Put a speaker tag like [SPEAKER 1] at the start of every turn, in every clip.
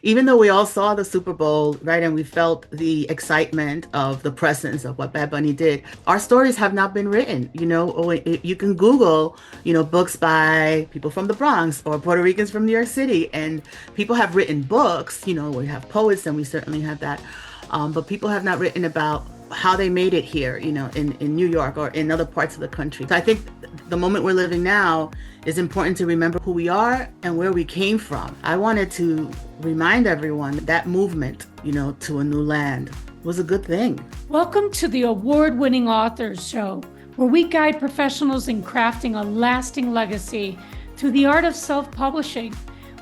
[SPEAKER 1] even though we all saw the Super Bowl, right, and we felt the excitement of the presence of what Bad Bunny did, our stories have not been written. You can Google, books by people from the Bronx or Puerto Ricans from New York City, and people have written books. We have poets, and we certainly have that. But people have not written about how they made it here, in New York or in other parts of the country. So I think the moment we're living now is important to remember who we are and where we came from. I wanted to remind everyone that movement, to a new land was a good thing.
[SPEAKER 2] Welcome to the award-winning Authors Show, where we guide professionals in crafting a lasting legacy through the art of self-publishing.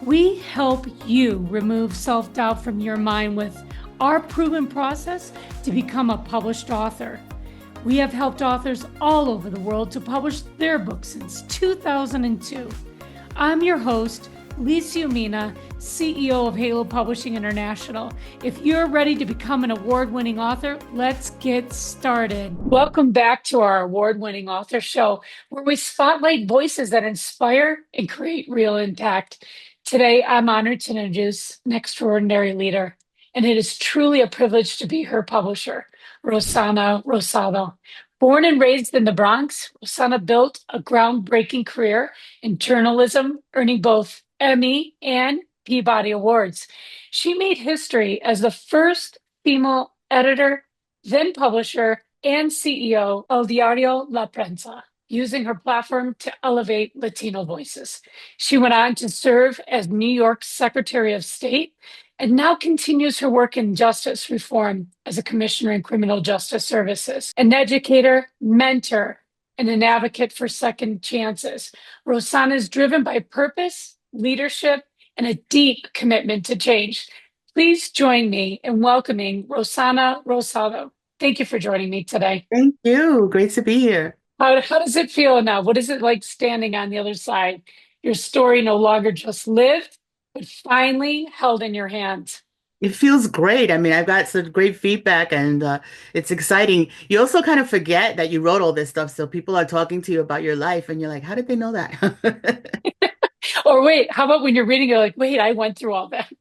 [SPEAKER 2] We help you remove self-doubt from your mind with our proven process to become a published author. We have helped authors all over the world to publish their books since 2002. I'm your host, Lisa Umina, CEO of Halo Publishing International. If you're ready to become an award-winning author, let's get started. Welcome back to our award-winning author show, where we spotlight voices that inspire and create real impact. Today, I'm honored to introduce an extraordinary leader, and it is truly a privilege to be her publisher, Rossana Rosado. Born and raised in the Bronx, Rossana built a groundbreaking career in journalism, earning both Emmy and Peabody Awards. She made history as the first female editor, then publisher, and CEO of Diario La Prensa, using her platform to elevate Latino voices. She went on to serve as New York's Secretary of State and now continues her work in justice reform as a commissioner in criminal justice services, an educator, mentor, and an advocate for second chances. Rossana is driven by purpose, leadership, and a deep commitment to change. Please join me in welcoming Rossana Rosado. Thank you for joining me today.
[SPEAKER 1] Thank you. Great to be here.
[SPEAKER 2] How does it feel now? What is it like standing on the other side? Your story no longer just lived, but finally held in your hands.
[SPEAKER 1] It feels great. I mean, I've got some great feedback and it's exciting. You also kind of forget that you wrote all this stuff. So people are talking to you about your life and you're like, how did they know that?
[SPEAKER 2] Or wait, how about when you're reading, you're like, wait, I went through all that,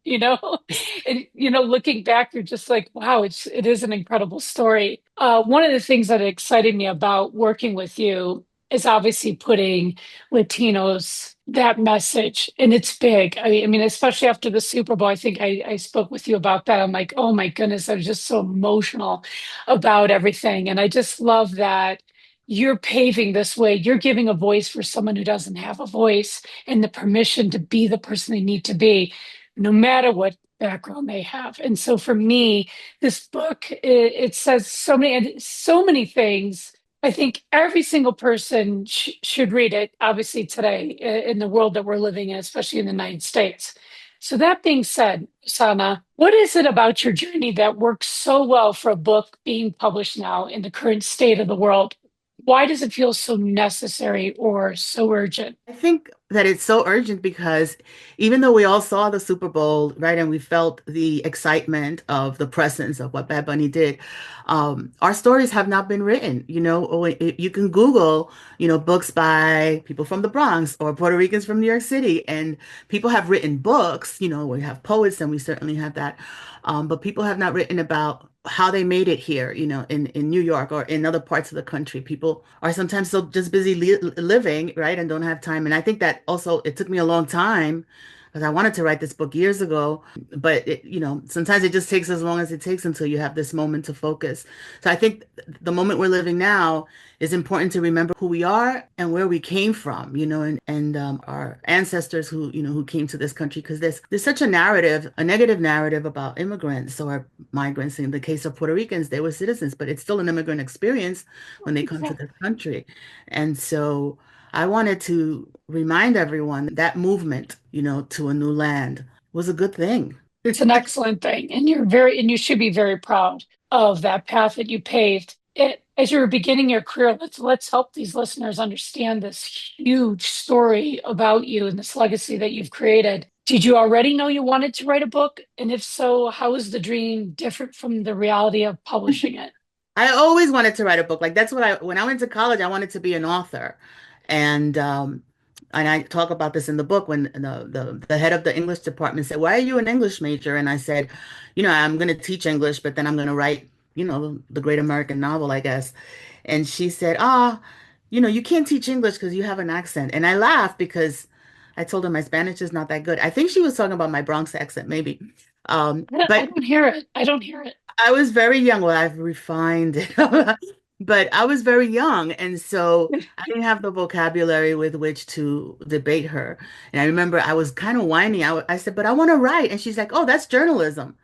[SPEAKER 2] And looking back, you're just like, wow, it is an incredible story. One of the things that excited me about working with you is obviously putting Latinos that message, and it's big. I mean, especially after the Super Bowl, I think I spoke with you about that. I'm like, oh my goodness, I was just so emotional about everything, and I just love that you're paving this way. You're giving a voice for someone who doesn't have a voice and the permission to be the person they need to be, no matter what background they have. And so for me, this book, it says so many things. I think every single person should read it, obviously today in the world that we're living in, especially in the United States. So that being said, Sana, what is it about your journey that works so well for a book being published now in the current state of the world? Why does it feel so necessary or so urgent?
[SPEAKER 1] I think that it's so urgent because even though we all saw the Super Bowl, right, and we felt the excitement of the presence of what Bad Bunny did, our stories have not been written. You can Google, books by people from the Bronx or Puerto Ricans from New York City, and people have written books. We have poets, and we certainly have that. But people have not written about how they made it here, in New York or in other parts of the country. People are sometimes so just busy living, right, and don't have time. And I think that also it took me a long time because I wanted to write this book years ago, but sometimes it just takes as long as it takes until you have this moment to focus. So I think the moment we're living now is important to remember who we are and where we came from, and our ancestors who came to this country, because there's such a narrative, a negative narrative about immigrants or migrants. In the case of Puerto Ricans, they were citizens, but it's still an immigrant experience when they come to this country. And so I wanted to remind everyone that movement, to a new land was a good thing.
[SPEAKER 2] It's an excellent thing, and you should be very proud of that path that you paved. As you were beginning your career, let's help these listeners understand this huge story about you and this legacy that you've created. Did you already know you wanted to write a book? And if so, how is the dream different from the reality of publishing it?
[SPEAKER 1] I always wanted to write a book. Like when I went to college, I wanted to be an author. And and I talk about this in the book when the head of the English department said, "Why are you an English major?" And I said, I'm going to teach English, but then I'm going to write, the great American novel, I guess. And she said, you can't teach English because you have an accent. And I laughed because I told her my Spanish is not that good. I think she was talking about my Bronx accent, maybe.
[SPEAKER 2] I
[SPEAKER 1] But
[SPEAKER 2] don't hear it. I don't hear it.
[SPEAKER 1] I was very young. Well, I've refined it, but I was very young, and so I didn't have the vocabulary with which to debate her. And I remember I was kind of whiny. I said, "But I want to write," and she's like, "Oh, that's journalism."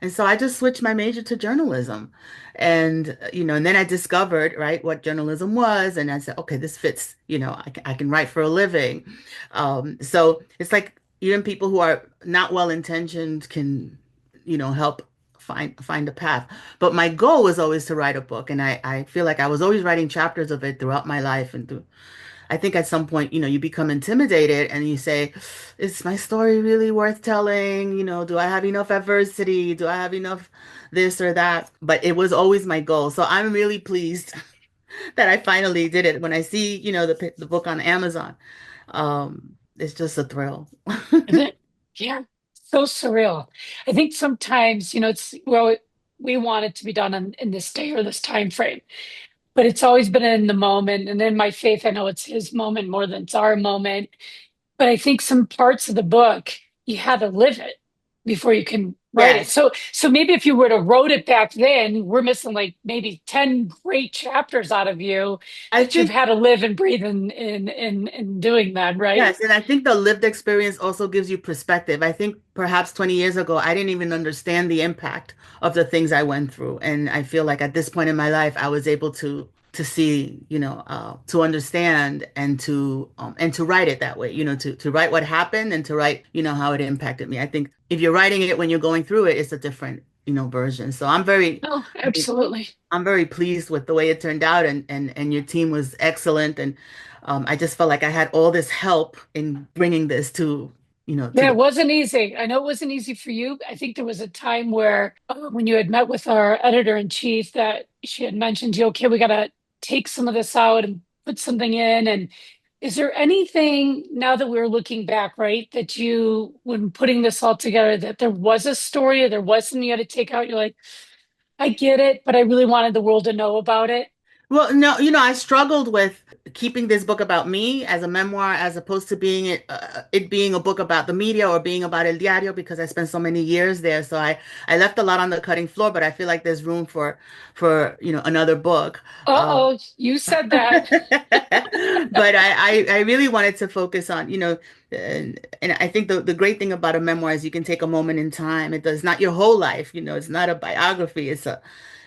[SPEAKER 1] And so I just switched my major to journalism. And, and then I discovered, right, what journalism was. And I said, okay, this fits, I can write for a living. So it's like even people who are not well-intentioned can, help find a path. But my goal was always to write a book. And I feel like I was always writing chapters of it throughout my life and through I think at some point, you become intimidated and you say, is my story really worth telling? Do I have enough adversity? Do I have enough this or that? But it was always my goal. So I'm really pleased that I finally did it. When I see, the book on Amazon, it's just a thrill.
[SPEAKER 2] Is it? Yeah, so surreal. I think sometimes, it's well, we want it to be done in this day or this time frame, but it's always been in the moment. And in my faith, I know it's his moment more than it's our moment. But I think some parts of the book you had to live it before you can write it.
[SPEAKER 1] Yes,
[SPEAKER 2] So maybe if you would have wrote it back then, we're missing like maybe 10 great chapters out of you
[SPEAKER 1] I
[SPEAKER 2] that you've
[SPEAKER 1] think
[SPEAKER 2] had to live and breathe in doing that, right?
[SPEAKER 1] Yes, and I think the lived experience also gives you perspective. I think perhaps 20 years ago, I didn't even understand the impact of the things I went through. And I feel like at this point in my life, I was able to see, to understand and to write it that way, to write what happened and to write, how it impacted me. I think if you're writing it when you're going through it, it's a different, version. So
[SPEAKER 2] Oh,
[SPEAKER 1] I mean,
[SPEAKER 2] absolutely.
[SPEAKER 1] I'm very pleased with the way it turned out, and your team was excellent, and I just felt like I had all this help in bringing this to
[SPEAKER 2] Yeah, it
[SPEAKER 1] the
[SPEAKER 2] wasn't easy. I know it wasn't easy for you. I think there was a time where when you had met with our editor in chief that she had mentioned to you, okay, we got to take some of this out and put something in. And is there anything now that we're looking back, right, that you, when putting this all together, that there was a story or there was something you had to take out? You're like, I get it, but I really wanted the world to know about it.
[SPEAKER 1] Well, no, I struggled with keeping this book about me as a memoir, as opposed to being it being a book about the media or being about El Diario, because I spent so many years there. So I left a lot on the cutting floor, but I feel like there's room for another book. Um,
[SPEAKER 2] Uh-oh, you said that.
[SPEAKER 1] but I really wanted to focus on, and I think the great thing about a memoir is you can take a moment in time. It does not your whole life, it's not a biography.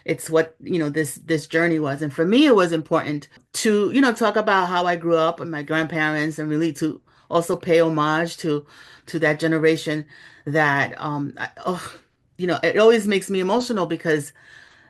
[SPEAKER 1] It's what, this journey was. And for me, it was important to, talk about how I grew up with my grandparents and really to also pay homage to that generation that, it always makes me emotional because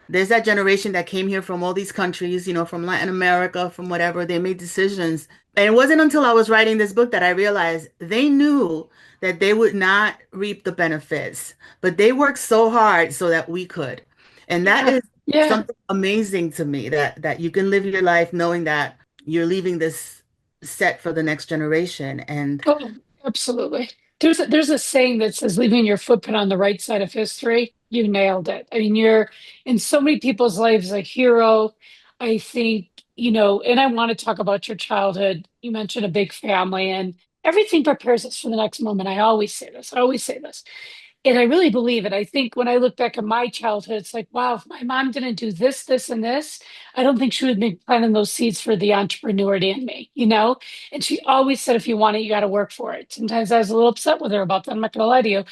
[SPEAKER 1] there's that generation that came here from all these countries, from Latin America, from whatever. They made decisions. And it wasn't until I was writing this book that I realized they knew that they would not reap the benefits, but they worked so hard so that we could. And that
[SPEAKER 2] Yeah,
[SPEAKER 1] is
[SPEAKER 2] yeah.
[SPEAKER 1] something amazing to me that you can live your life knowing that you're leaving this set for the next generation. And
[SPEAKER 2] Oh, absolutely. There's a saying that says leaving your footprint on the right side of history. You nailed it. I mean, you're in so many people's lives a hero. I think, and I want to talk about your childhood. You mentioned a big family and everything prepares us for the next moment. I always say this. I always say this. And I really believe it. I think when I look back at my childhood, it's like, wow, if my mom didn't do this, this, and this, I don't think she would be planting those seeds for the entrepreneur in me. And she always said, if you want it, you got to work for it. Sometimes I was a little upset with her about that. I'm not going to lie to you.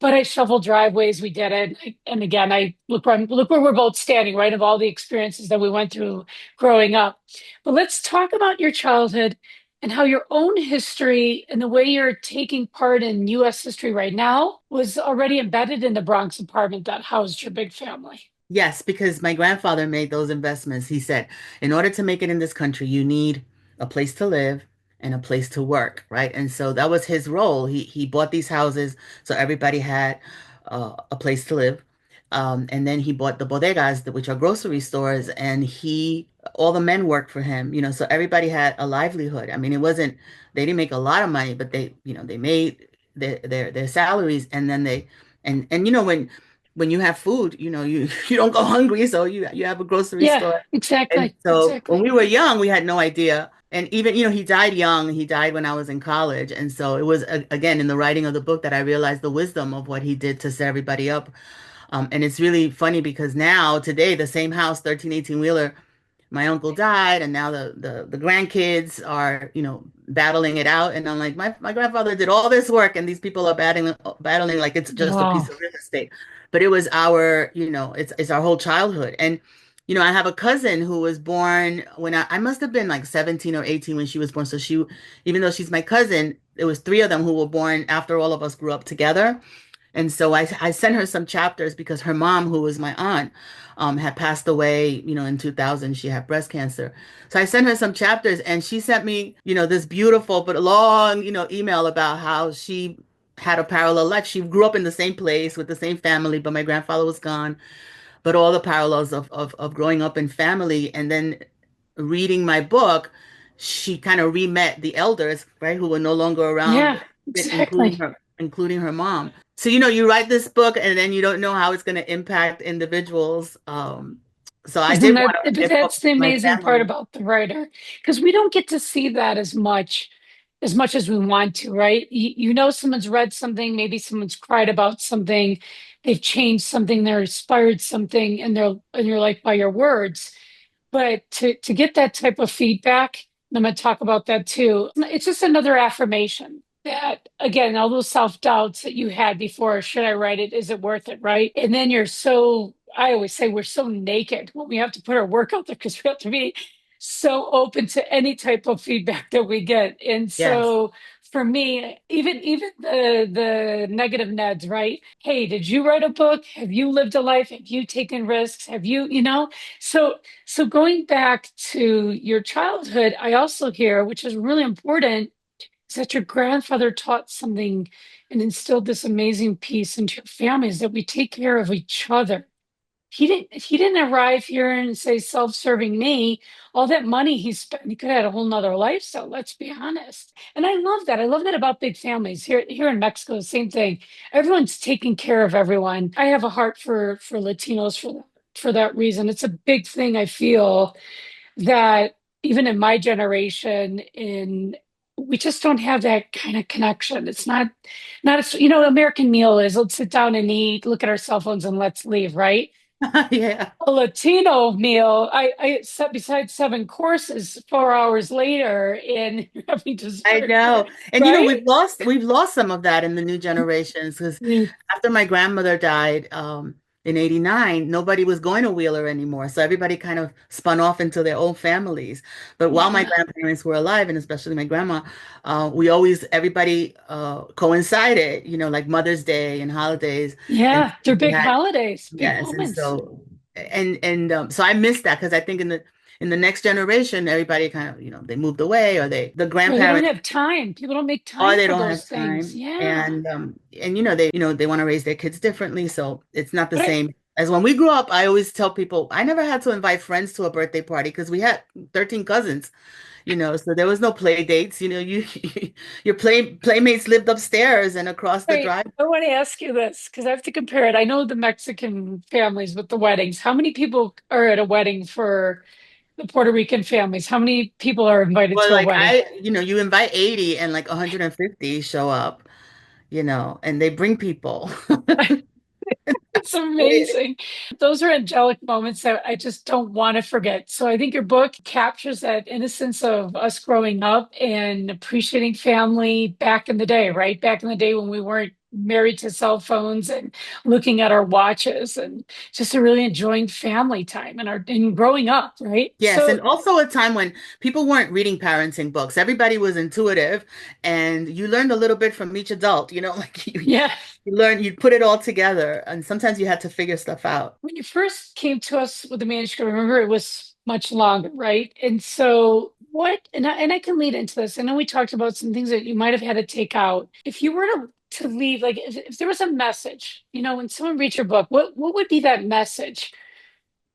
[SPEAKER 2] But I shoveled driveways, we did it. And again, I look where we're both standing, right? Of all the experiences that we went through growing up. But let's talk about your childhood and how your own history and the way you're taking part in US history right now was already embedded in the Bronx apartment that housed your big family.
[SPEAKER 1] yes, because my grandfather made those investments. He said, in order to make it in this country, you need a place to live and a place to work, right? And so that was his role. He bought these houses so everybody had a place to live. And then he bought the bodegas, which are grocery stores, and all the men worked for him, so everybody had a livelihood. I mean, they didn't make a lot of money, but they made their salaries, and then and when you have food, you don't go hungry, so you have a grocery
[SPEAKER 2] Yeah,
[SPEAKER 1] store. And
[SPEAKER 2] exactly.
[SPEAKER 1] so when
[SPEAKER 2] Exactly.
[SPEAKER 1] we were young, we had no idea. And even, he died young. He died when I was in college. And so it was, again, in the writing of the book that I realized the wisdom of what he did to set everybody up. And it's really funny because now, today, the same house, 1318 Wheeler, my uncle died, and now the grandkids are, battling it out. And I'm like, my grandfather did all this work, and these people are battling like it's just a piece
[SPEAKER 2] Wow.
[SPEAKER 1] of real estate. But it was it's our whole childhood. And I have a cousin who was born when I must have been like 17 or 18 when she was born. So even though she's my cousin, it was three of them who were born after all of us grew up together. And so I sent her some chapters because her mom, who was my aunt, had passed away, in 2000. She had breast cancer. So I sent her some chapters, and she sent me, this beautiful but long, email about how she had a parallel life. She grew up in the same place with the same family, but my grandfather was gone. But all the parallels of growing up in family, and then reading my book, she kind of re-met the elders, right, who were no longer
[SPEAKER 2] Yeah,
[SPEAKER 1] around, including
[SPEAKER 2] exactly.
[SPEAKER 1] her mom. So, you write this book and then you don't know how it's going to impact individuals. So I
[SPEAKER 2] Isn't
[SPEAKER 1] did
[SPEAKER 2] that,
[SPEAKER 1] want to
[SPEAKER 2] but
[SPEAKER 1] write a book
[SPEAKER 2] that's the
[SPEAKER 1] for my
[SPEAKER 2] amazing part
[SPEAKER 1] family.
[SPEAKER 2] about the writer, because we don't get to see that as much as we want to, right? You know, someone's read something, maybe someone's cried about something, they've changed something, they're inspired something in your life by your words. But to get that type of feedback, and I'm going to talk about that too. It's just another affirmation that, again, all those self-doubts that you had before, should I write it? Is it worth it? Right? And then I always say we're so naked when we have to put our work out there because we have to be so open to any type of feedback that we get. And
[SPEAKER 1] Yes.
[SPEAKER 2] so for me, even the negative Neds, right? Hey, did you write a book? Have you lived a life? Have you taken risks? Have you, so so going back to your childhood, I also hear, which is really important, is that your grandfather taught something and instilled this amazing piece into your families that we take care of each other. He didn't arrive here and say self-serving me. All that money he spent, he could have had a whole nother lifestyle, let's be honest. And I love that. I love that about big families. Here in Mexico, the same thing. Everyone's taking care of everyone. I have a heart for Latinos for that reason. It's a big thing I feel that even in my generation, in we just don't have that kind of connection. It's not a, American meal is let's sit down and eat, look at our cell phones and let's leave, right?
[SPEAKER 1] Yeah.
[SPEAKER 2] A Latino meal, I set beside seven courses 4 hours later and you're having
[SPEAKER 1] I
[SPEAKER 2] dessert,
[SPEAKER 1] know. And
[SPEAKER 2] right?
[SPEAKER 1] we've lost some of that in the new generations because
[SPEAKER 2] Mm,
[SPEAKER 1] after my grandmother died in 89, nobody was going to Wheeler anymore. So everybody kind of spun off into their own families. But while my
[SPEAKER 2] yeah.
[SPEAKER 1] grandparents were alive, and especially my grandma, everybody coincided, like Mother's Day and holidays. And
[SPEAKER 2] Yeah, they're
[SPEAKER 1] we
[SPEAKER 2] big
[SPEAKER 1] had
[SPEAKER 2] holidays, big
[SPEAKER 1] Yes, and
[SPEAKER 2] moments.
[SPEAKER 1] so I missed that because I think in the next generation, everybody kind of, they moved away, or the
[SPEAKER 2] Or they don't
[SPEAKER 1] grandparents,
[SPEAKER 2] have time. People don't make
[SPEAKER 1] or
[SPEAKER 2] time
[SPEAKER 1] they
[SPEAKER 2] for
[SPEAKER 1] don't
[SPEAKER 2] those
[SPEAKER 1] have
[SPEAKER 2] things.
[SPEAKER 1] time,
[SPEAKER 2] Yeah.
[SPEAKER 1] and they want to raise their kids differently, so it's not the
[SPEAKER 2] But I,
[SPEAKER 1] same as when we grew up. I always tell people I never had to invite friends to a birthday party because we had 13 cousins, so there was no play dates. Your playmates lived upstairs and across the
[SPEAKER 2] Wait,
[SPEAKER 1] drive.
[SPEAKER 2] I want to ask you this because I have to compare it. I know the Mexican families with the weddings. How many people are at a wedding for the Puerto Rican families? How many people are invited
[SPEAKER 1] Well,
[SPEAKER 2] to a
[SPEAKER 1] like
[SPEAKER 2] wedding?
[SPEAKER 1] you invite 80 and like 150 show up, and they bring people.
[SPEAKER 2] It's amazing. Those are angelic moments that I just don't want to forget. So I think your book captures that innocence of us growing up and appreciating family back in the day, right? Back in the day when we weren't married to cell phones and looking at our watches and just really enjoying family time and growing up, right?
[SPEAKER 1] Yes,
[SPEAKER 2] So
[SPEAKER 1] and also a time when people weren't reading parenting books. Everybody was intuitive, and you learned a little bit from each adult, like
[SPEAKER 2] yeah,
[SPEAKER 1] you put it all together, and sometimes you had to figure stuff out.
[SPEAKER 2] when you first came to us with the manuscript, remember it was much longer, right? And so and I can lead into this. I know we talked about some things that you might have had to take out. If you were to to leave, like if there was a message, when someone reads your book, what would be that message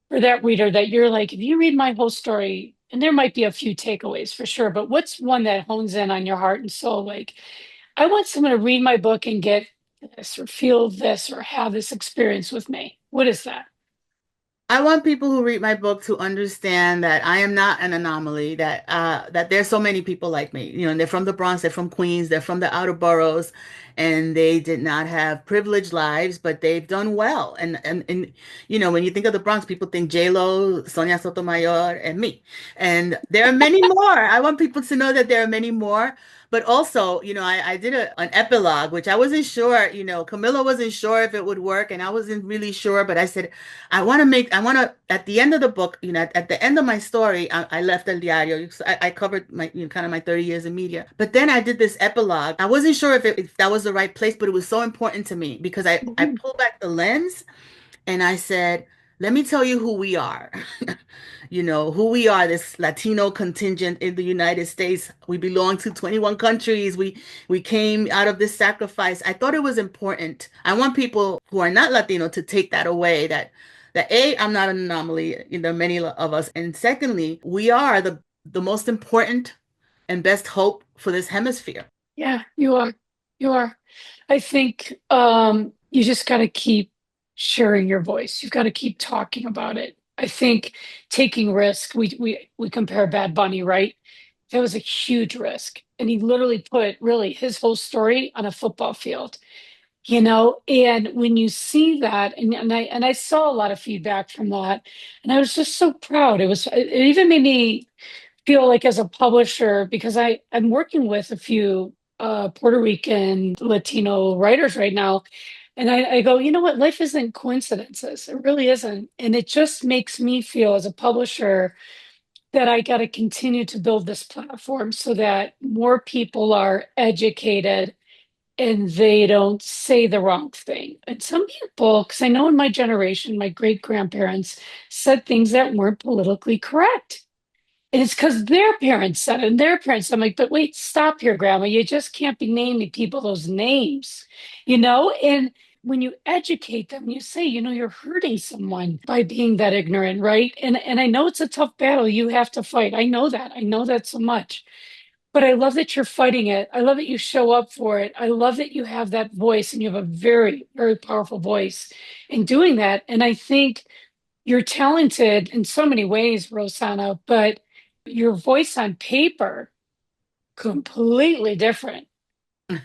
[SPEAKER 2] for that reader that you're like, if you read my whole story, and there might be a few takeaways for sure, but what's one that hones in on your heart and soul? Like, I want someone to read my book and get this or feel this or have this experience with me. What is that?
[SPEAKER 1] I want people who read my book to understand that I am not an anomaly, that there's so many people like me. And they're from the Bronx, they're from Queens, they're from the outer boroughs, and they did not have privileged lives, but they've done well. And when you think of the Bronx, people think J-Lo, Sonia Sotomayor, and me. And there are many more. I want people to know that there are many more. But also, I did an epilogue, which I wasn't sure, Camilla wasn't sure if it would work, and I wasn't really sure, but I said, at the end of the book, at the end of my story, I left El Diario. So I covered my, kind of my 30 years in media. But then I did this epilogue. I wasn't sure if that was the right place, but it was so important to me because I
[SPEAKER 2] Mhm.
[SPEAKER 1] pulled back the lens and I said, let me tell you who we are. Who we are, this Latino contingent in the United States. We belong to 21 countries. We came out of this sacrifice. I thought it was important. I want people who are not Latino to take that away, that A, I'm not an anomaly, many of us. And secondly, we are the most important and best hope for this hemisphere.
[SPEAKER 2] Yeah, you are. You are. I think you just got to keep sharing your voice. You've got to keep talking about it. I think taking risk. We compare Bad Bunny, right? That was a huge risk, and he literally put really his whole story on a football field. And when you see that, and I saw a lot of feedback from that, and I was just so proud. It even made me feel like as a publisher, because I'm working with a few Puerto Rican Latino writers right now. And I go, you know what? Life isn't coincidences. It really isn't. And it just makes me feel as a publisher that I got to continue to build this platform so that more people are educated and they don't say the wrong thing. And some people, because I know in my generation, my great grandparents said things that weren't politically correct. And it's because their parents said it, and their parents. I'm like, but wait, stop here, Grandma. You just can't be naming people those names. And when you educate them, you say, you're hurting someone by being that ignorant, right? And I know it's a tough battle you have to fight. I know that. I know that so much. But I love that you're fighting it. I love that you show up for it. I love that you have that voice and you have a very, very powerful voice in doing that. And I think you're talented in so many ways, Rosanna, but your voice on paper, completely different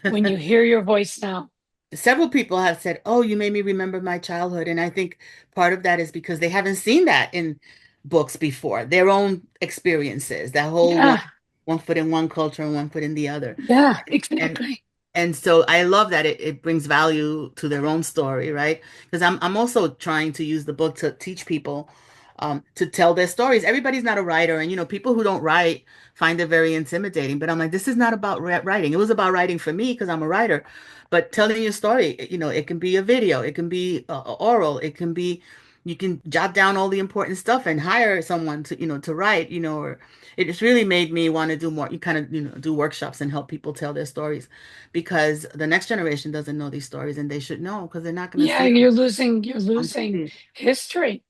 [SPEAKER 2] when you hear your voice now.
[SPEAKER 1] Several people have said, "Oh, you made me remember my childhood." And I think part of that is because they haven't seen that in books before, their own experiences, that whole one
[SPEAKER 2] Yeah,
[SPEAKER 1] one foot in one culture and one foot in the other.
[SPEAKER 2] yeah,
[SPEAKER 1] And
[SPEAKER 2] exactly.
[SPEAKER 1] and so I love that it brings value to their own story, right? Because I'm also trying to use the book to teach people to tell their stories. Everybody's not a writer, and people who don't write find it very intimidating. But I'm like, this is not about writing. It was about writing for me because I'm a writer. But telling your story, it can be a video, it can be oral, it can be you can jot down all the important stuff and hire someone to write, or it just really made me want to do more. You kind of, do workshops and help people tell their stories because the next generation doesn't know these stories and they should know because they're not going to
[SPEAKER 2] Yeah,
[SPEAKER 1] see them
[SPEAKER 2] you're
[SPEAKER 1] on
[SPEAKER 2] losing
[SPEAKER 1] TV.
[SPEAKER 2] history.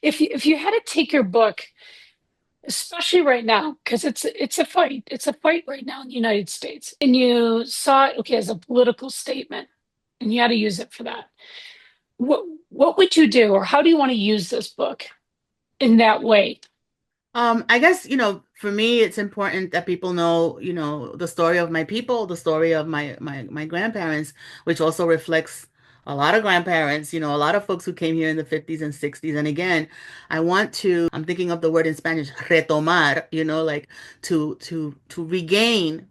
[SPEAKER 2] If you had to take your book, especially right now, because it's a fight right now in the United States, and you saw it, okay, as a political statement, and you had to use it for that. What would you do, or how do you want to use this book in that way?
[SPEAKER 1] I guess, for me, it's important that people know, the story of my people, the story of my grandparents, which also reflects a lot of grandparents, a lot of folks who came here in the 50s and 60s. And again, I'm thinking of the word in Spanish, retomar, like to regain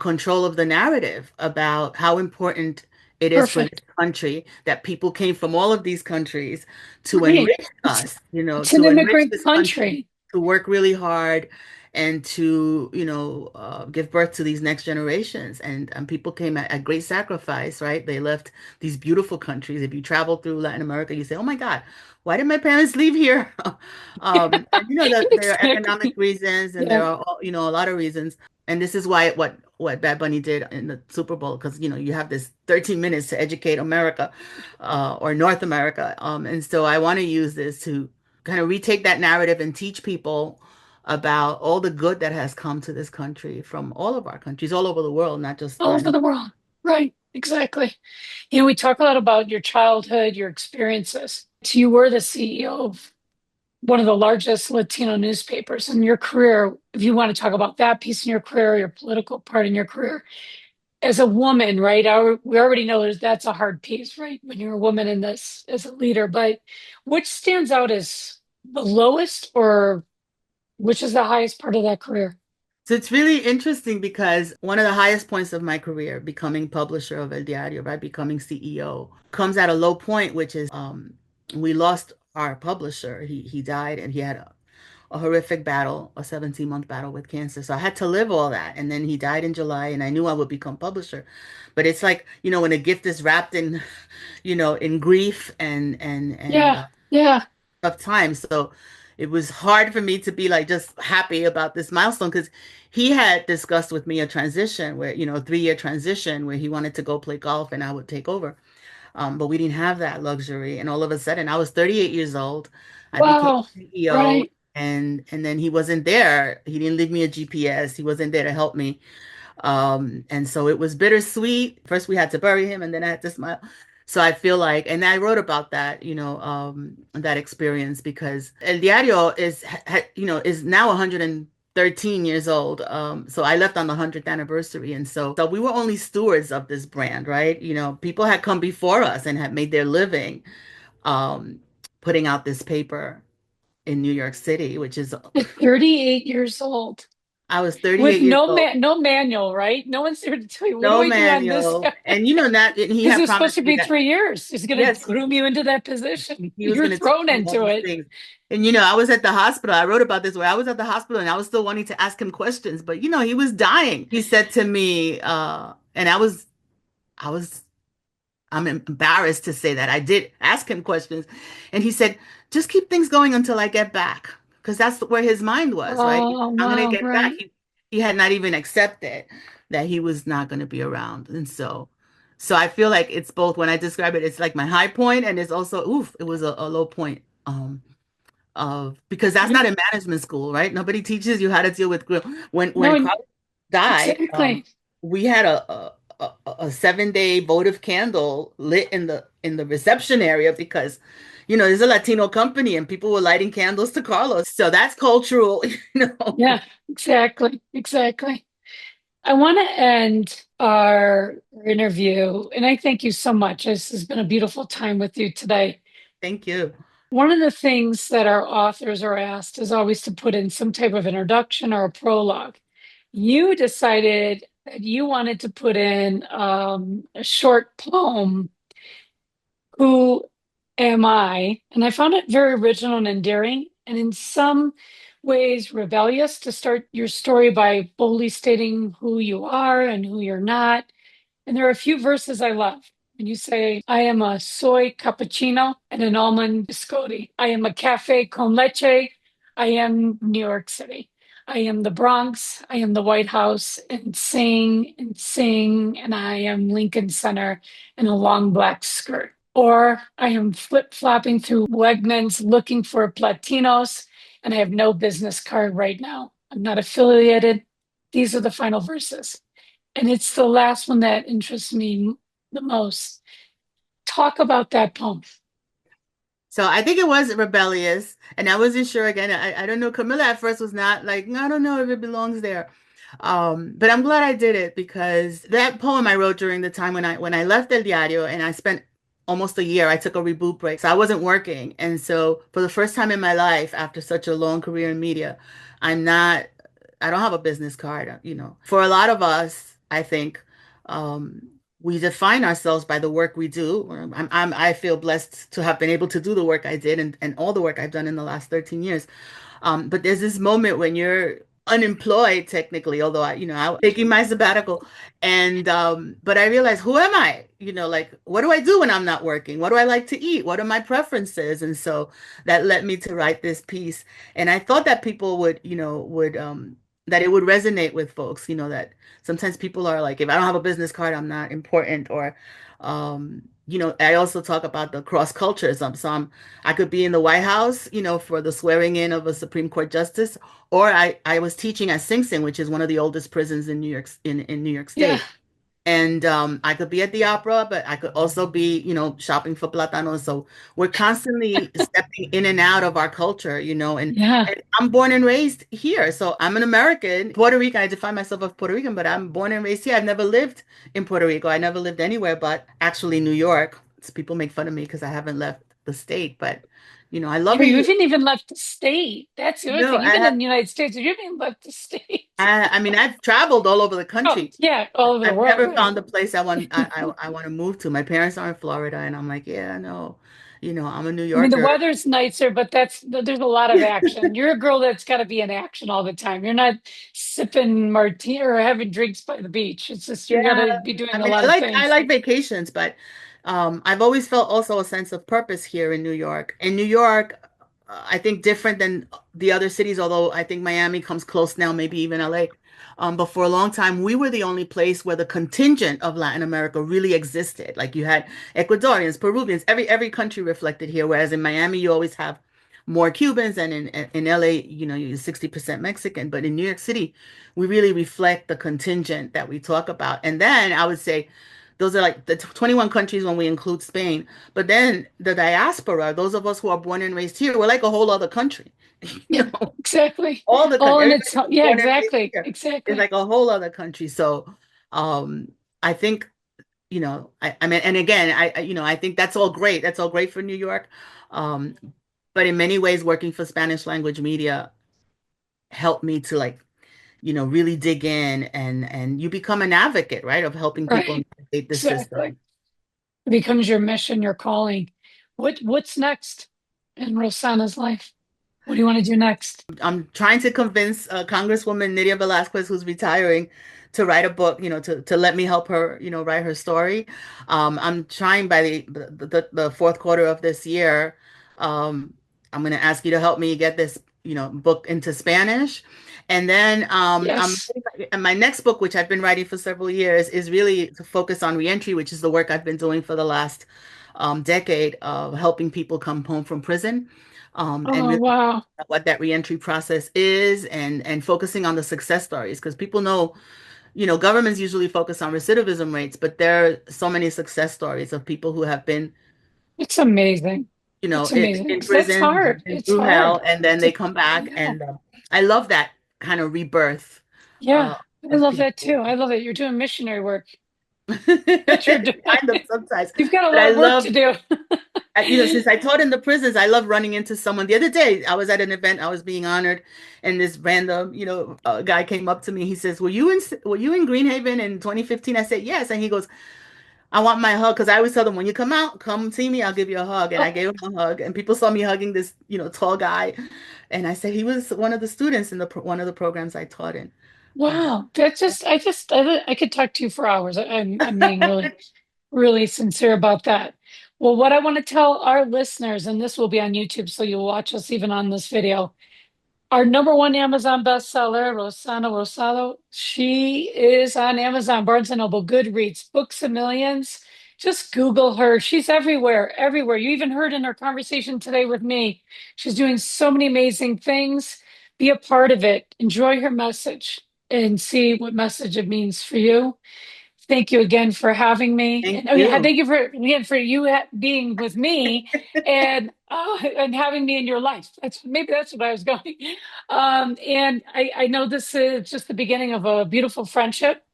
[SPEAKER 1] control of the narrative about how important it is for this
[SPEAKER 2] Perfect.
[SPEAKER 1] country that people came from all of these countries to
[SPEAKER 2] Right.
[SPEAKER 1] enrich
[SPEAKER 2] It's
[SPEAKER 1] us,
[SPEAKER 2] it's an
[SPEAKER 1] to enrich
[SPEAKER 2] immigrant
[SPEAKER 1] this country,
[SPEAKER 2] country.
[SPEAKER 1] to work really hard and to, give birth to these next generations. And people came at great sacrifice, right? They left these beautiful countries. If you travel through Latin America, you say, oh my God, why did my parents leave here? And there are economic
[SPEAKER 2] Exactly.
[SPEAKER 1] reasons and there
[SPEAKER 2] Yeah.
[SPEAKER 1] are, a lot of reasons. And this is why what what Bad Bunny did in the Super Bowl because you have this 13 minutes to educate America, or North America. And so I want to use this to kind of retake that narrative and teach people about all the good that has come to this country from all of our countries, all over the world, not just
[SPEAKER 2] All over the world. Right, exactly. We talk a lot about your childhood, your experiences. So you were the CEO of one of the largest Latino newspapers in your career. If you want to talk about that piece in your career, your political part in your career, as a woman, right? We already know that's a hard piece, right? When you're a woman in this as a leader, but which stands out as the lowest or which is the highest part of that career?
[SPEAKER 1] So it's really interesting because one of the highest points of my career, becoming publisher of El Diario, right, becoming CEO, comes at a low point, which is we lost our publisher. He died, and he had a horrific battle, a 17-month battle with cancer. So I had to live all that. And then he died in July, and I knew I would become publisher. But it's like, when a gift is wrapped in, in grief and
[SPEAKER 2] Yeah, yeah.
[SPEAKER 1] tough times. So it was hard for me to be like just happy about this milestone because he had discussed with me a transition where, a 3-year transition where he wanted to go play golf and I would take over. But we didn't have that luxury. And all of a sudden, I was 38 years old. I became
[SPEAKER 2] Wow.
[SPEAKER 1] CEO,
[SPEAKER 2] Right.
[SPEAKER 1] and then he wasn't there. He didn't leave me a GPS. He wasn't there to help me. And so it was bittersweet. First, we had to bury him, and then I had to smile. So I feel like, and I wrote about that, that experience because El Diario is now 113 years old. So I left on the 100th anniversary. And so we were only stewards of this brand, right? People had come before us and had made their living, um, putting out this paper in New York City, which is,
[SPEAKER 2] At 38 years old
[SPEAKER 1] I was
[SPEAKER 2] with
[SPEAKER 1] 38 years old.
[SPEAKER 2] no manual, right? No one's there to tell you, what do
[SPEAKER 1] No
[SPEAKER 2] I do on this
[SPEAKER 1] manual.
[SPEAKER 2] guy?
[SPEAKER 1] And that and he
[SPEAKER 2] Because
[SPEAKER 1] had
[SPEAKER 2] it's supposed
[SPEAKER 1] promised
[SPEAKER 2] to
[SPEAKER 1] me
[SPEAKER 2] be
[SPEAKER 1] that,
[SPEAKER 2] 3 years. He's going to
[SPEAKER 1] yes,
[SPEAKER 2] groom you into that position.
[SPEAKER 1] he was
[SPEAKER 2] You're
[SPEAKER 1] going to teach
[SPEAKER 2] thrown
[SPEAKER 1] me all
[SPEAKER 2] into
[SPEAKER 1] these
[SPEAKER 2] it.
[SPEAKER 1] things. And I was at the hospital. I wrote about this where I was at the hospital and I was still wanting to ask him questions, but he was dying. He said to me, and I was I'm embarrassed to say that I did ask him questions. And he said, just keep things going until I get back. Because that's where his mind was, right?
[SPEAKER 2] Oh,
[SPEAKER 1] I'm going to
[SPEAKER 2] wow,
[SPEAKER 1] get back.
[SPEAKER 2] right.
[SPEAKER 1] He had not even accepted that he was not going to be around. And so I feel like it's both. When I describe it, it's like my high point, and it's also, oof, it was a low point. Because that's not in management school, right? Nobody teaches you how to deal with grief. When
[SPEAKER 2] No,
[SPEAKER 1] Carlos died,
[SPEAKER 2] exactly.
[SPEAKER 1] we had a 7-day votive candle lit in the reception area because there's a Latino company and people were lighting candles to Carlos. So that's cultural, you know.
[SPEAKER 2] Yeah, exactly. Exactly. I want to end our interview, and I thank you so much. This has been a beautiful time with you today.
[SPEAKER 1] Thank you.
[SPEAKER 2] One of the things that our authors are asked is always to put in some type of introduction or a prologue. You decided that you wanted to put in a short poem, Who Am I? And I found it very original and endearing, and in some ways rebellious to start your story by boldly stating who you are and who you're not. And there are a few verses I love. When you say, I am a soy cappuccino and an almond biscotti. I am a cafe con leche. I am New York City. I am the Bronx. I am the White House and sing. And I am Lincoln Center in a long black skirt. Or I am flip-flopping through Wegmans looking for Platinos and I have no business card right now. I'm not affiliated. These are the final verses. And it's the last one that interests me the most. Talk about that poem.
[SPEAKER 1] So I think it was rebellious, and I wasn't sure again. I don't know. Camilla at first was not like, I don't know if it belongs there. But I'm glad I did it because that poem I wrote during the time when I left El Diario and I spent almost a year. I took a reboot break, so I wasn't working, and so for the first time in my life, after such a long career in media, I'm not. I don't have a business card. For a lot of us, I think. Um, we define ourselves by the work we do. I feel blessed to have been able to do the work I did and all the work I've done in the last 13 years. But there's this moment when you're unemployed technically, although I'm taking my sabbatical. And but I realized, who am I? Like, what do I do when I'm not working? What do I like to eat? What are my preferences? And so that led me to write this piece. And I thought that people would that it would resonate with folks, that sometimes people are like, if I don't have a business card, I'm not important. Or, I also talk about the cross cultures. I could be in the White House, for the swearing in of a Supreme Court justice, or I was teaching at Sing Sing, which is one of the oldest prisons in New York, in New York
[SPEAKER 2] Yeah.
[SPEAKER 1] State. And I could be at the opera, but I could also be, shopping for platanos. So we're constantly stepping in and out of our culture,
[SPEAKER 2] Yeah.
[SPEAKER 1] and I'm born and raised here. So I'm an American, Puerto Rican. I define myself as Puerto Rican, but I'm born and raised here. I've never lived in Puerto Rico. I never lived anywhere but actually New York. So people make fun of me because I haven't left the state, but I love
[SPEAKER 2] Or
[SPEAKER 1] it
[SPEAKER 2] you
[SPEAKER 1] here.
[SPEAKER 2] haven't even left the state. That's the other
[SPEAKER 1] No,
[SPEAKER 2] thing. You've
[SPEAKER 1] I
[SPEAKER 2] been in
[SPEAKER 1] have.
[SPEAKER 2] the United States, or you haven't even left the state.
[SPEAKER 1] I mean, I've traveled all over the
[SPEAKER 2] Oh,
[SPEAKER 1] country.
[SPEAKER 2] yeah, all over the
[SPEAKER 1] I've
[SPEAKER 2] world,
[SPEAKER 1] never
[SPEAKER 2] right?
[SPEAKER 1] found a place I want to move to. My parents are in Florida, and I'm like, yeah, no, I'm a New
[SPEAKER 2] I mean, the
[SPEAKER 1] Yorker.
[SPEAKER 2] weather's nicer, but there's a lot of
[SPEAKER 1] Yeah,
[SPEAKER 2] action. You're a girl that's got to be in action all the time. You're not sipping martini or having drinks by the beach. It's just you're
[SPEAKER 1] yeah.
[SPEAKER 2] gonna be doing
[SPEAKER 1] I
[SPEAKER 2] a
[SPEAKER 1] mean,
[SPEAKER 2] lot
[SPEAKER 1] I
[SPEAKER 2] of
[SPEAKER 1] like I
[SPEAKER 2] things.
[SPEAKER 1] like vacations, but I've always felt also a sense of purpose here in New York. In New York, I think different than the other cities, although I think Miami comes close now, maybe even LA. But for a long time, we were the only place where the contingent of Latin America really existed. Like you had Ecuadorians, Peruvians, every country reflected here. Whereas in Miami, you always have more Cubans, and in LA, you're 60% Mexican. But in New York City, we really reflect the contingent that we talk about. And then I would say those are like the 21 countries when we include Spain. But then the diaspora, those of us who are born and raised here, we're like a whole other country.
[SPEAKER 2] Yeah,
[SPEAKER 1] You know,
[SPEAKER 2] exactly.
[SPEAKER 1] all the
[SPEAKER 2] All
[SPEAKER 1] country,
[SPEAKER 2] in its
[SPEAKER 1] everybody who's
[SPEAKER 2] yeah,
[SPEAKER 1] born and raised
[SPEAKER 2] exactly,
[SPEAKER 1] here is
[SPEAKER 2] exactly.
[SPEAKER 1] like a whole other country. So I think, I mean, and again, I think that's all great. That's all great for New York. Um, but in many ways, working for Spanish language media helped me to like, really dig in, and you become an advocate, right, of helping people
[SPEAKER 2] Right,
[SPEAKER 1] navigate the
[SPEAKER 2] exactly.
[SPEAKER 1] system.
[SPEAKER 2] It becomes your mission, your calling. What's next in Rosanna's life? What do you want to do next?
[SPEAKER 1] I'm trying to convince Congresswoman Nydia Velázquez, who's retiring, to write a book, to let me help her, write her story. I'm trying by the fourth quarter of this year. Um, I'm going to ask you to help me get this, book into Spanish. And then
[SPEAKER 2] Yes.
[SPEAKER 1] and my next book, which I've been writing for several years, is really to focus on reentry, which is the work I've been doing for the last decade of helping people come home from prison. And
[SPEAKER 2] Oh,
[SPEAKER 1] really
[SPEAKER 2] wow.
[SPEAKER 1] what that reentry process is, and focusing on the success stories, because people know, governments usually focus on recidivism rates, but there are so many success stories of people who have been,
[SPEAKER 2] It's amazing. It's amazing
[SPEAKER 1] in
[SPEAKER 2] 'cause that's
[SPEAKER 1] prison,
[SPEAKER 2] hard.
[SPEAKER 1] have been
[SPEAKER 2] It's
[SPEAKER 1] through hell,
[SPEAKER 2] hard
[SPEAKER 1] and then they
[SPEAKER 2] to,
[SPEAKER 1] come back.
[SPEAKER 2] yeah.
[SPEAKER 1] And I love that kind of rebirth
[SPEAKER 2] Yeah.
[SPEAKER 1] uh,
[SPEAKER 2] I
[SPEAKER 1] of
[SPEAKER 2] love that
[SPEAKER 1] people.
[SPEAKER 2] too. I love it. You're doing missionary work. What you're doing.
[SPEAKER 1] Kind of sometimes,
[SPEAKER 2] You've got a
[SPEAKER 1] but
[SPEAKER 2] lot
[SPEAKER 1] I
[SPEAKER 2] of work to
[SPEAKER 1] love,
[SPEAKER 2] do.
[SPEAKER 1] since I taught in the prisons, I love running into someone. The other day, I was at an event, I was being honored, and this random, guy came up to me. He says, were you in Greenhaven in 2015?" I said, "Yes." And he goes, "I want my hug." Because I always tell them, when you come out, come see me, I'll give you a hug. And I
[SPEAKER 2] Oh,
[SPEAKER 1] gave him a hug, and people saw me hugging this, tall guy. And I said he was one of the students in one of the programs I taught in. Uh,
[SPEAKER 2] wow. I could talk to you for hours. I'm being really sincere about that. Well, what I want to tell our listeners, and this will be on YouTube, so you'll watch us even on this video. Our number one Amazon bestseller, Rossana Rosado, she is on Amazon, Barnes& and Noble, Goodreads, Books a Millions. Just Google her. She's everywhere, everywhere. You even heard in her conversation today with me. She's doing so many amazing things. Be a part of it. Enjoy her message and see what message it means for you. Thank you again for having me.
[SPEAKER 1] thank
[SPEAKER 2] And oh yeah,
[SPEAKER 1] you.
[SPEAKER 2] thank you for again for you being with me and having me in your life. That's what I was going. And I know this is just the beginning of a beautiful friendship.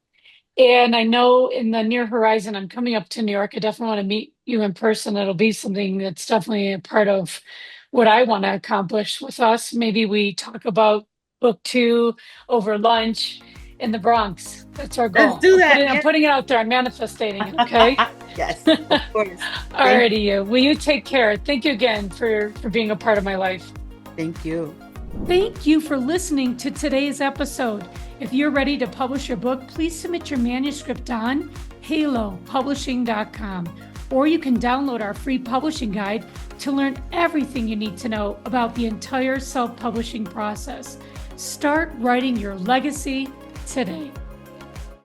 [SPEAKER 2] And I know in the near horizon, I'm coming up to New York. I definitely want to meet you in person. It'll be something that's definitely a part of what I want to accomplish with us. Maybe we talk about book two over lunch in the Bronx. That's our
[SPEAKER 1] Let's
[SPEAKER 2] goal.
[SPEAKER 1] do that.
[SPEAKER 2] I'm
[SPEAKER 1] Yeah.
[SPEAKER 2] putting it out there. I'm manifesting it. Okay.
[SPEAKER 1] Yes, of course. Thank
[SPEAKER 2] Alrighty, you. Will you take care? Thank you again for being a part of my life.
[SPEAKER 1] Thank you.
[SPEAKER 2] Thank you for listening to today's episode. If you're ready to publish your book, please submit your manuscript on halopublishing.com, or you can download our free publishing guide to learn everything you need to know about the entire self-publishing process. Start writing your legacy today.